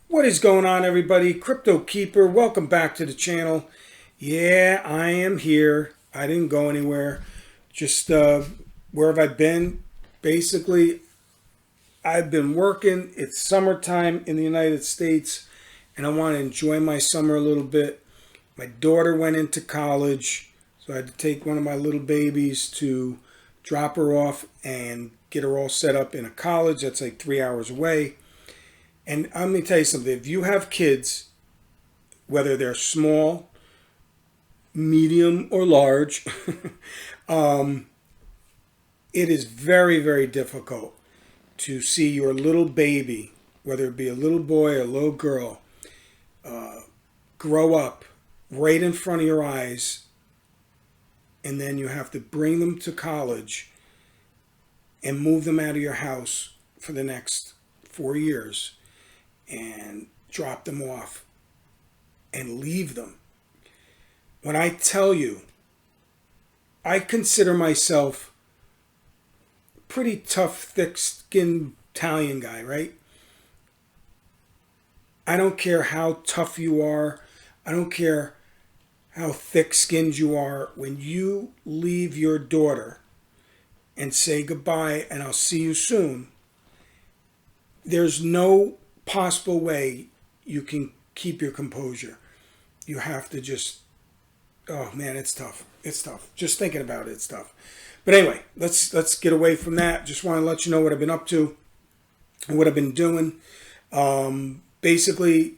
What is going on, everybody? Crypto Keeper, welcome back to the channel. Yeah, I am here. I didn't go anywhere. Just where have I been? Basically, I've been working. It's summertime in the United States, and I want to enjoy my summer a little bit. My daughter went into college, so I had to take one of my little babies to drop her off and get her all set up in a college that's like 3 hours away. And let me tell you something. If you have kids, whether they're small, medium, or large, it is very, very difficult to see your little baby, whether it be a little boy or a little girl, grow up right in front of your eyes, and then you have to bring them to college and move them out of your house for the next 4 years and drop them off and leave them. When I tell you, I consider myself a pretty tough, thick-skinned Italian guy, right? I don't care how tough you are. I don't care how thick-skinned you are. When you leave your daughter and say goodbye and I'll see you soon, there's no possible way you can keep your composure. You have to just, oh man, it's tough. It's tough. Just thinking about it, it's tough. But anyway, let's get away from that. Just want to let you know what I've been up to and what I've been doing. Basically,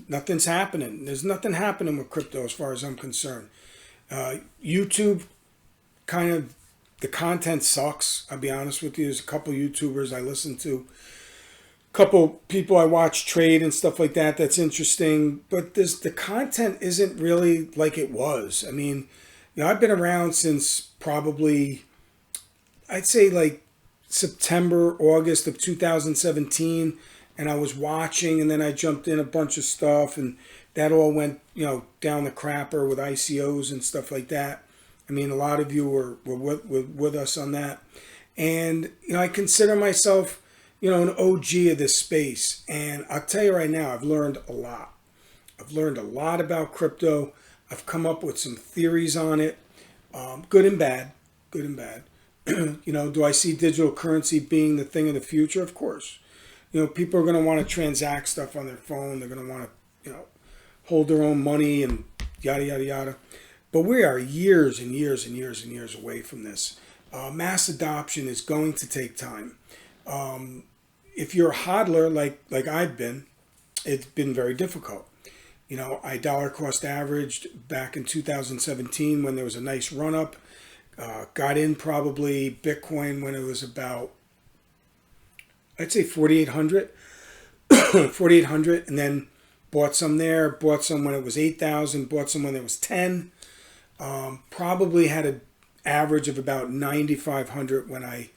nothing's happening. There's nothing happening with crypto as far as I'm concerned. YouTube, kind of, the content sucks. I'll be honest with you. There's a couple YouTubers I listen to, couple people I watch trade and stuff like that. That's interesting, but the content isn't really like it was. I mean, I've been around since probably, I'd say like September, August of 2017, and I was watching, and then I jumped in a bunch of stuff, and that all went, down the crapper with ICOs and stuff like that. I mean, a lot of you were with us on that, and I consider myself an OG of this space. And I'll tell you right now, I've learned a lot. I've learned a lot about crypto. I've come up with some theories on it, good and bad, good and bad. Do I see digital currency being the thing of the future? Of course. People are going to want to transact stuff on their phone. They're going to want to, hold their own money and yada, yada, yada. But we are years and years and years and years away from this. Mass adoption is going to take time. If you're a hodler like I've been, it's been very difficult. I dollar cost averaged back in 2017 when there was a nice run up. Got in probably Bitcoin when it was about, I'd say 4,800, 4,800, and then bought some there, bought some when it was 8,000, bought some when it was 10. Probably had an average of about 9,500 when I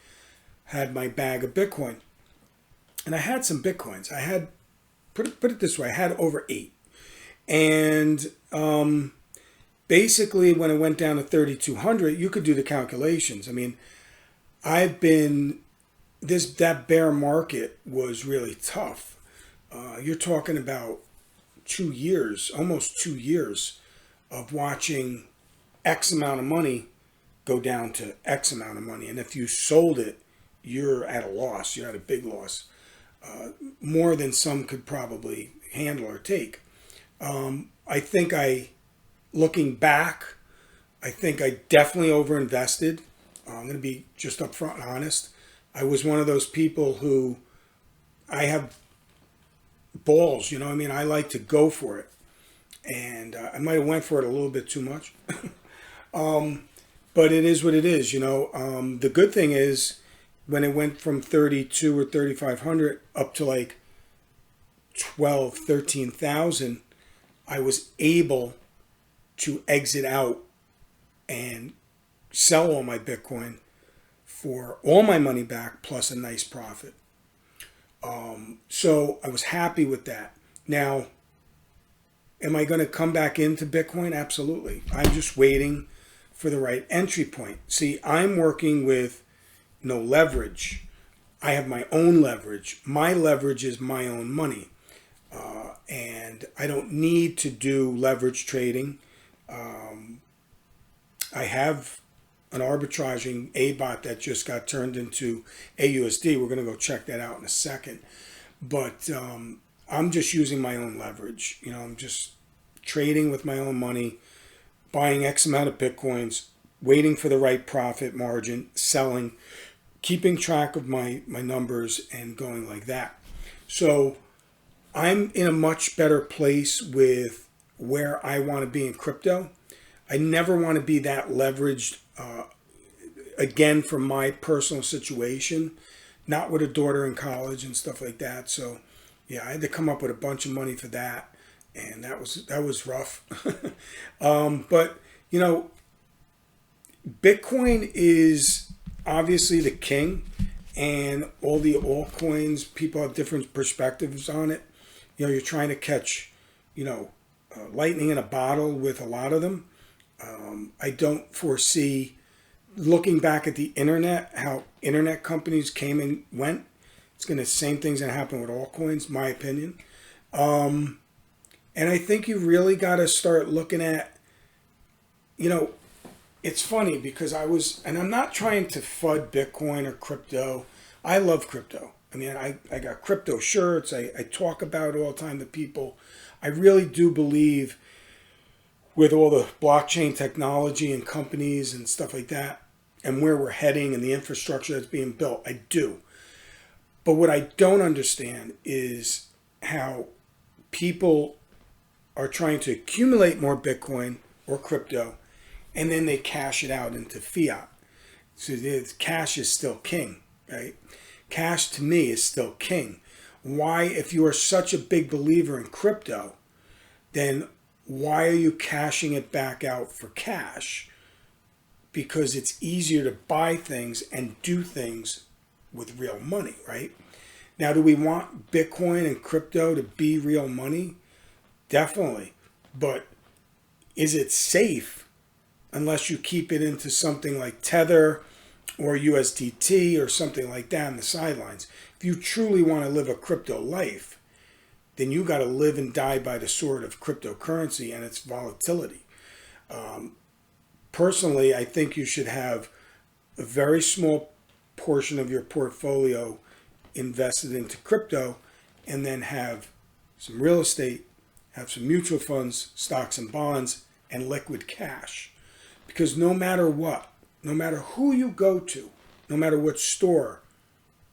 had my bag of Bitcoin. And I had some Bitcoins. I had, put it this way, I had over 8. And basically when it went down to 3,200, you could do the calculations. I mean, that bear market was really tough. You're talking about 2 years, almost 2 years of watching X amount of money go down to X amount of money. And if you sold it, you're at a loss. You're at a big loss. More than some could probably handle or take. I think looking back, I think I definitely overinvested. I'm going to be just upfront and honest. I was one of those people who, I have balls, I like to go for it. And I might have went for it a little bit too much. But it is what it is, The good thing is, when it went from 32 or 3,500 up to like 12, 13,000, I was able to exit out and sell all my Bitcoin for all my money back plus a nice profit. So I was happy with that. Now, am I going to come back into Bitcoin? Absolutely. I'm just waiting for the right entry point. See, I'm working with no leverage. I have my own leverage. My leverage is my own money. I don't need to do leverage trading. I have an arbitraging ABOT that just got turned into AUSD. We're going to go check that out in a second. But I'm just using my own leverage. You know, I'm just trading with my own money, buying X amount of Bitcoins, waiting for the right profit margin, selling, keeping track of my numbers and going like that. So I'm in a much better place with where I want to be in crypto. I never want to be that leveraged again from my personal situation, not with a daughter in college and stuff like that. So yeah, I had to come up with a bunch of money for that, and that was rough. But you know, Bitcoin is obviously the king, and all the altcoins, people have different perspectives on it. You know, you're trying to catch, you know, lightning in a bottle with a lot of them. I don't foresee, looking back at the internet, how internet companies came and went. It's going to, same thing's going to happen with altcoins, my opinion. And I think you really got to start looking at, you know, it's funny because and I'm not trying to FUD Bitcoin or crypto. I love crypto. I mean, I got crypto shirts. I talk about it all the time to people. I really do believe with all the blockchain technology and companies and stuff like that, and where we're heading and the infrastructure that's being built, I do. But what I don't understand is how people are trying to accumulate more Bitcoin or crypto, and then they cash it out into fiat. So cash is still king, right? Cash to me is still king. Why, if you are such a big believer in crypto, then why are you cashing it back out for cash? Because it's easier to buy things and do things with real money, right? Now, do we want Bitcoin and crypto to be real money? Definitely. But is it safe unless you keep it into something like Tether or USDT or something like that on the sidelines? If you truly want to live a crypto life, then you got to live and die by the sword of cryptocurrency and its volatility. Personally, I think you should have a very small portion of your portfolio invested into crypto, and then have some real estate, have some mutual funds, stocks and bonds, and liquid cash. Because no matter what, no matter who you go to, no matter what store,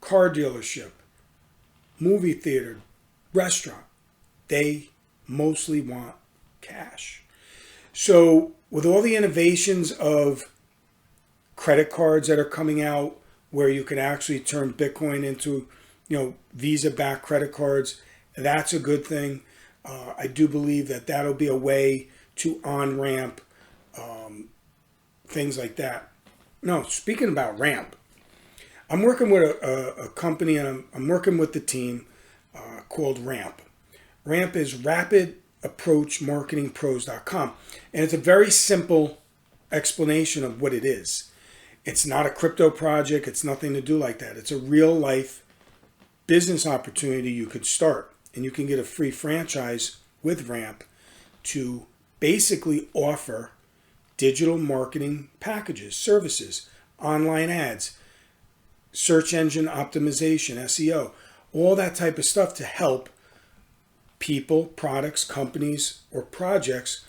car dealership, movie theater, restaurant, they mostly want cash. So with all the innovations of credit cards that are coming out, where you can actually turn Bitcoin into, you know, Visa-backed credit cards, that's a good thing. I do believe that that'll be a way to on-ramp things like that. No, speaking about ramp, I'm working with a company, and I'm working with the team called Ramp. Ramp is RapidApproachMarketingPros.com, and it's a very simple explanation of what it is. It's not a crypto project. It's nothing to do like that. It's a real life business opportunity you could start, and you can get a free franchise with Ramp to basically offer digital marketing packages, services, online ads, search engine optimization, SEO, all that type of stuff to help people, products, companies, or projects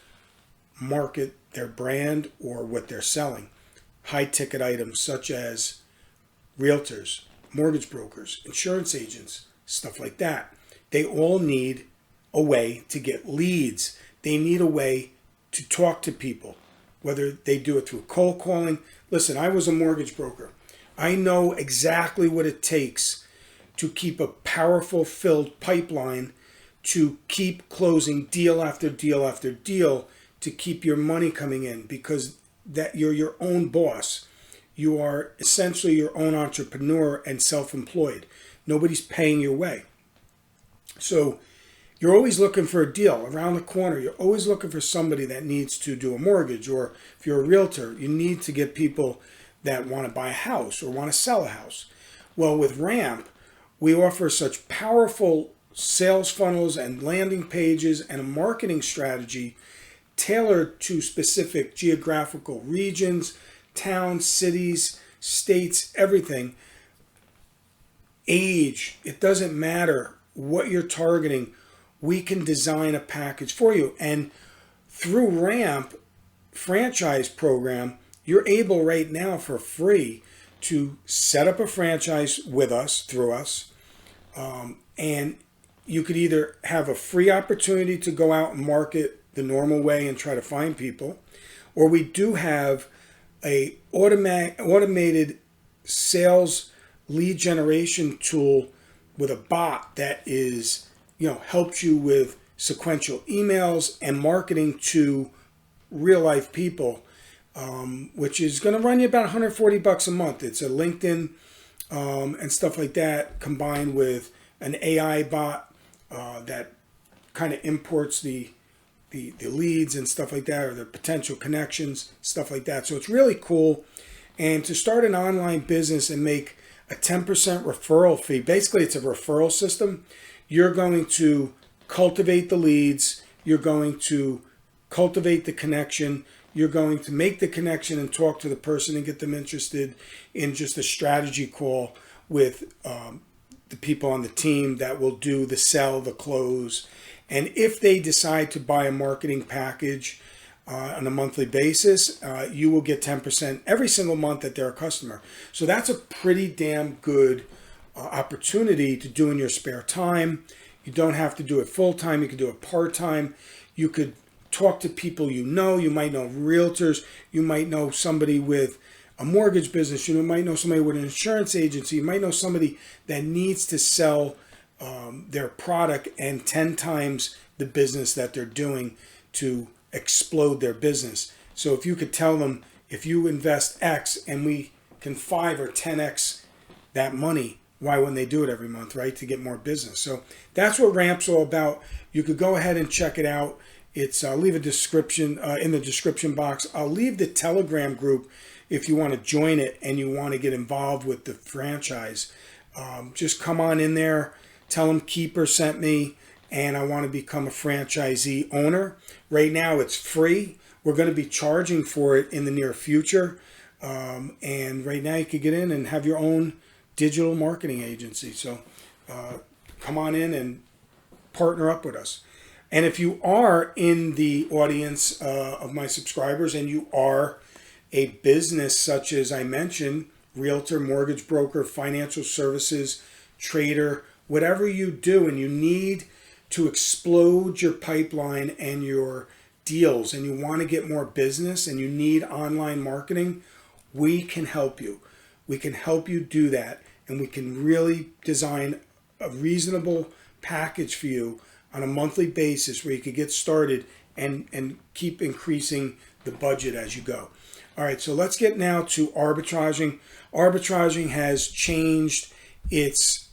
market their brand or what they're selling. High ticket items such as realtors, mortgage brokers, insurance agents, stuff like that. They all need a way to get leads. They need a way to talk to people, whether they do it through cold calling. Listen, I was a mortgage broker. I know exactly what it takes to keep a powerful filled pipeline, to keep closing deal after deal after deal, to keep your money coming in, because that you're your own boss. You are essentially your own entrepreneur and self-employed. Nobody's paying your way. So you're always looking for a deal around the corner. You're always looking for somebody that needs to do a mortgage, or if you're a realtor, you need to get people that want to buy a house or want to sell a house. Well, with Ramp, we offer such powerful sales funnels and landing pages and a marketing strategy tailored to specific geographical regions, towns, cities, states, everything. Age, it doesn't matter what you're targeting. We can design a package for you. And through Ramp franchise program, you're able right now for free to set up a franchise with us, through us, and you could either have a free opportunity to go out and market the normal way and try to find people, or we do have a automated sales lead generation tool with a bot that is, helps you with sequential emails and marketing to real life people, which is going to run you about $140 a month. It's a LinkedIn and stuff like that, combined with an AI bot that kind of imports the leads and stuff like that, or the potential connections, stuff like that. So it's really cool. And to start an online business and make a 10% referral fee, basically it's a referral system. You're going to cultivate the leads. You're going to cultivate the connection. You're going to make the connection and talk to the person and get them interested in just a strategy call with the people on the team that will do the sell, the close. And if they decide to buy a marketing package on a monthly basis, you will get 10% every single month that they're a customer. So that's a pretty damn good opportunity to do in your spare time. You don't have to do it full time. You could do it part time. You could talk to people you know. You might know realtors. You might know somebody with a mortgage business. You might know somebody with an insurance agency. You might know somebody that needs to sell their product and 10 times the business that they're doing to explode their business. So if you could tell them, if you invest X and we can 5 or 10X that money, why wouldn't they do it every month, right? To get more business. So that's what Ramp's all about. You could go ahead and check it out. I'll leave a description in the description box. I'll leave the Telegram group if you want to join it and you want to get involved with the franchise. Just come on in there, tell them Keeper sent me, and I want to become a franchisee owner. Right now it's free. We're going to be charging for it in the near future. And right now you could get in and have your own digital marketing agency. So come on in and partner up with us. And if you are in the audience of my subscribers and you are a business such as I mentioned, realtor, mortgage broker, financial services, trader, whatever you do, and you need to explode your pipeline and your deals and you want to get more business and you need online marketing, we can help you. We can help you do that, and we can really design a reasonable package for you on a monthly basis where you could get started and keep increasing the budget as you go. All right, so let's get now to arbitraging. Arbitraging has changed its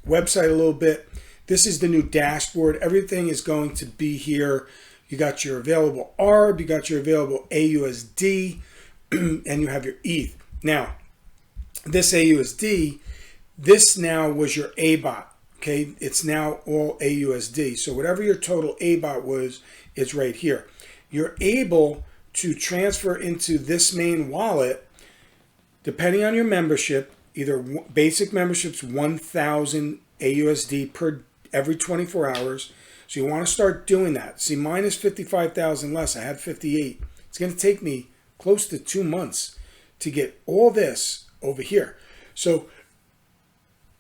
website a little bit. This is the new dashboard. Everything is going to be here. You got your available ARB, you got your available AUSD, and you have your ETH. Now, this AUSD, this now was your ABOT. Okay, it's now all AUSD. So whatever your total ABOT was, is right here. You're able to transfer into this main wallet, depending on your membership. Either basic membership's 1,000 AUSD per every 24 hours. So you want to start doing that. See, mine is 55,000 less. I had 58. It's going to take me close to 2 months to get all this over here. So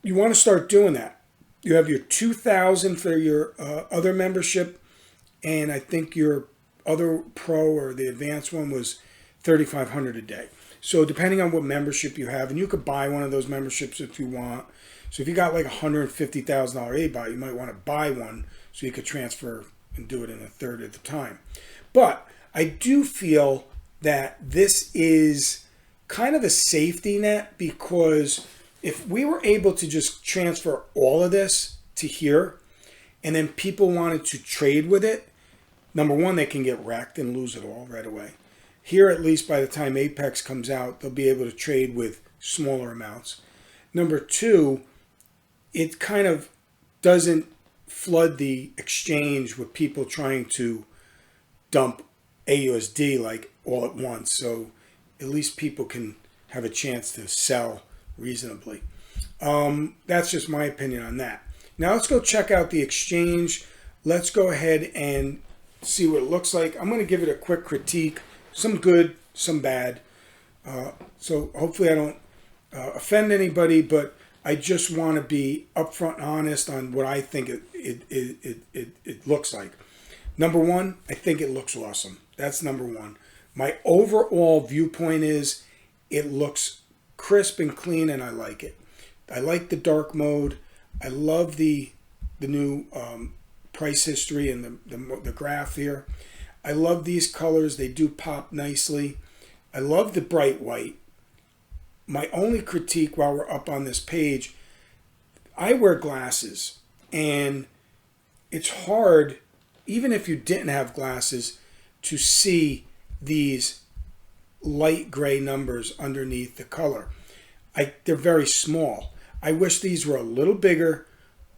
you want to start doing that. You have your 2,000 for your other membership, and I think your other pro or the advanced one was 3,500 a day. So depending on what membership you have, and you could buy one of those memberships if you want. So if you got like $150,000 ABOT, you might want to buy one so you could transfer and do it in a third of the time. But I do feel that this is kind of a safety net, because if we were able to just transfer all of this to here and then people wanted to trade with it, number one, they can get wrecked and lose it all right away. Here, at least by the time Apex comes out, they'll be able to trade with smaller amounts. Number two, it kind of doesn't flood the exchange with people trying to dump AUSD like all at once. So at least people can have a chance to sell reasonably. That's just my opinion on that. Now let's go check out the exchange. Let's go ahead and see what it looks like. I'm going to give it a quick critique. Some good, some bad. So hopefully I don't offend anybody, but I just want to be upfront and honest on what I think it looks like. Number one, I think it looks awesome. That's number one. My overall viewpoint is it looks crisp and clean, and I like it. I like the dark mode. I love the new price history and the graph here. I love these colors. They do pop nicely. I love the bright white. My only critique while we're up on this page, I wear glasses, and it's hard, even if you didn't have glasses, to see these light gray numbers underneath the color. They're very small. I wish these were a little bigger,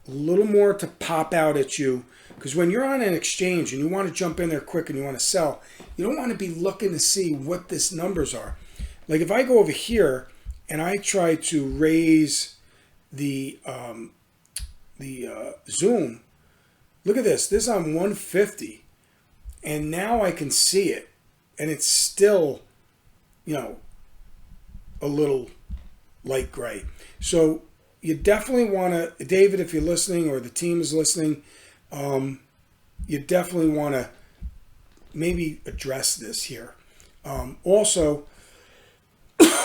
a little more to pop out at you, because when you're on an exchange and you want to jump in there quick and you want to sell, you don't want to be looking to see what these numbers are. Like if I go over here and I try to raise the zoom, look at this. This is on 150, and now I can see it, and it's still, you know, a little light gray. So you definitely want to, David, if you're listening, or the team is listening, you definitely want to maybe address this here. Also,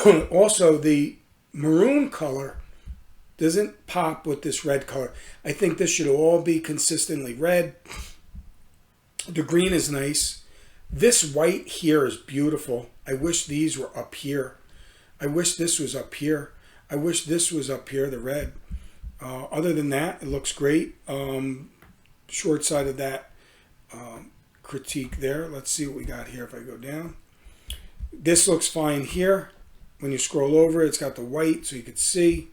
the maroon color doesn't pop with this red color. I think this should all be consistently red. The green is nice. This white here is beautiful. I wish these were up here. I wish this was up here. I wish this was up here, the red. Other than that, it looks great. Short side of that critique there. Let's see what we got here if I go down. This looks fine here. When you scroll over, it's got the white so you can see.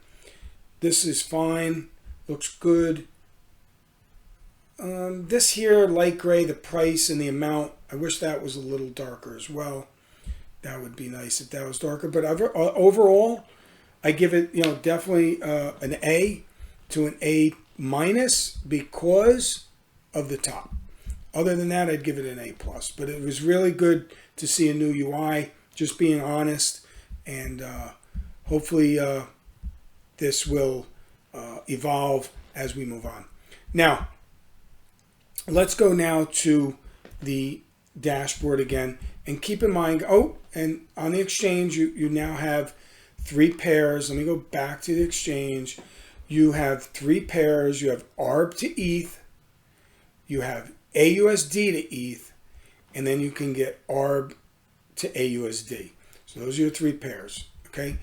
This is fine. Looks good. This here, light gray, the price and the amount, I wish that was a little darker as well. That would be nice if that was darker. But overall, I give it, definitely an A to an A minus because of the top. Other than that, I'd give it an A plus. But it was really good to see a new UI, just being honest. And hopefully this will evolve as we move on. Now, let's go now to the dashboard again. And keep in mind, and on the exchange, you now have 3 pairs. Let me go back to the exchange. You have 3 pairs. You have ARB to ETH. You have AUSD to ETH. And then you can get ARB to AUSD. So those are your 3 pairs. Okay.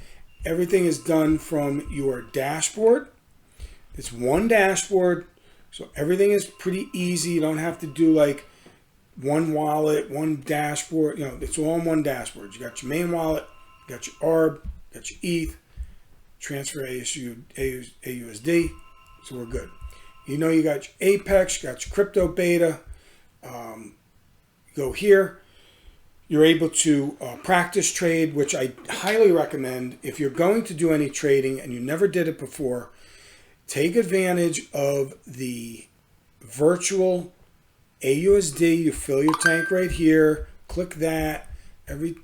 Everything is done from your dashboard. It's one dashboard. So everything is pretty easy. You don't have to do like one wallet, one dashboard. It's all on one dashboard. You got your main wallet, you got your ARB, you got your ETH, transfer AUSD. So we're good. You got your Apex, you got your crypto beta. Go here. You're able to practice trade, which I highly recommend. If you're going to do any trading and you never did it before, take advantage of the virtual AUSD. You fill your tank right here. Click that. Every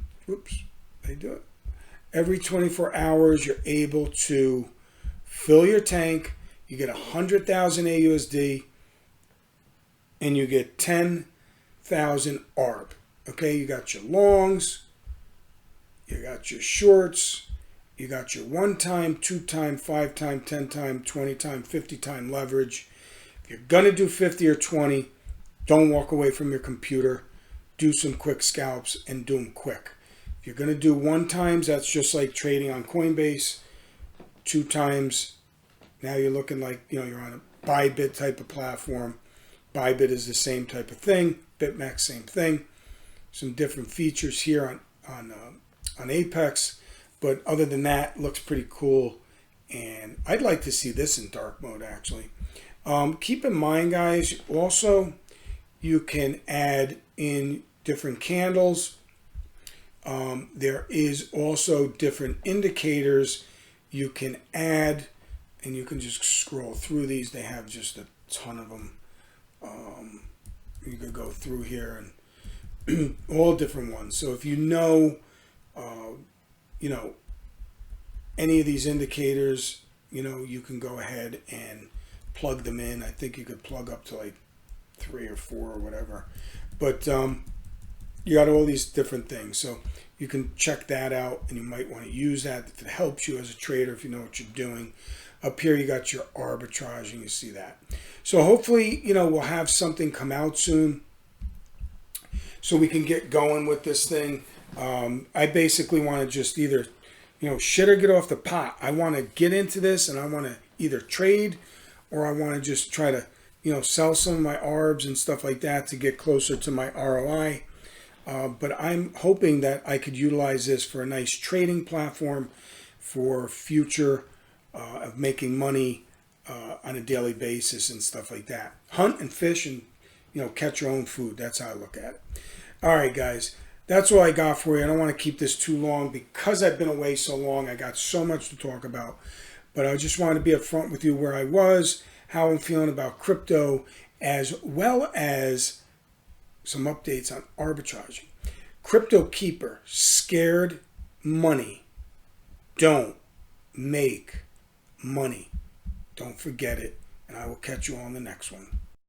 24 hours, you're able to fill your tank. You get 100,000 AUSD, and you get 10,000 ARB. Okay, you got your longs, you got your shorts, you got your 1-time, 2-time, 5-time, 10-time, 20-time, 50-time leverage. If you're going to do 50 or 20, don't walk away from your computer. Do some quick scalps and do them quick. If you're going to do 1-times, that's just like trading on Coinbase. 2-times, now you're looking like, you're on a Bybit type of platform. Bybit is the same type of thing. BitMEX, same thing. Some different features here on Apex, but other than that, looks pretty cool. And I'd like to see this in dark mode actually. Keep in mind, guys, also you can add in different candles. There is also different indicators you can add, and you can just scroll through these. They have just a ton of them. You could go through here and all different ones. So if you know any of these indicators, you can go ahead and plug them in. I think you could plug up to like 3 or 4 or whatever. But you got all these different things. So you can check that out, and you might want to use that if it helps you as a trader, if you know what you're doing. Up here you got your arbitraging, you see that. So hopefully, we'll have something come out soon so we can get going with this thing. I basically want to just either, shit or get off the pot. I want to get into this, and I want to either trade, or I want to just try to, sell some of my ARBs and stuff like that to get closer to my ROI. But I'm hoping that I could utilize this for a nice trading platform for future of making money on a daily basis and stuff like that. Hunt and fish and, catch your own food. That's how I look at it. All right, guys. That's all I got for you. I don't want to keep this too long because I've been away so long. I got so much to talk about. But I just wanted to be upfront with you where I was, how I'm feeling about crypto, as well as some updates on arbitraging. CryptoKeeper, scared money. Don't make money. Don't forget it. And I will catch you on the next one.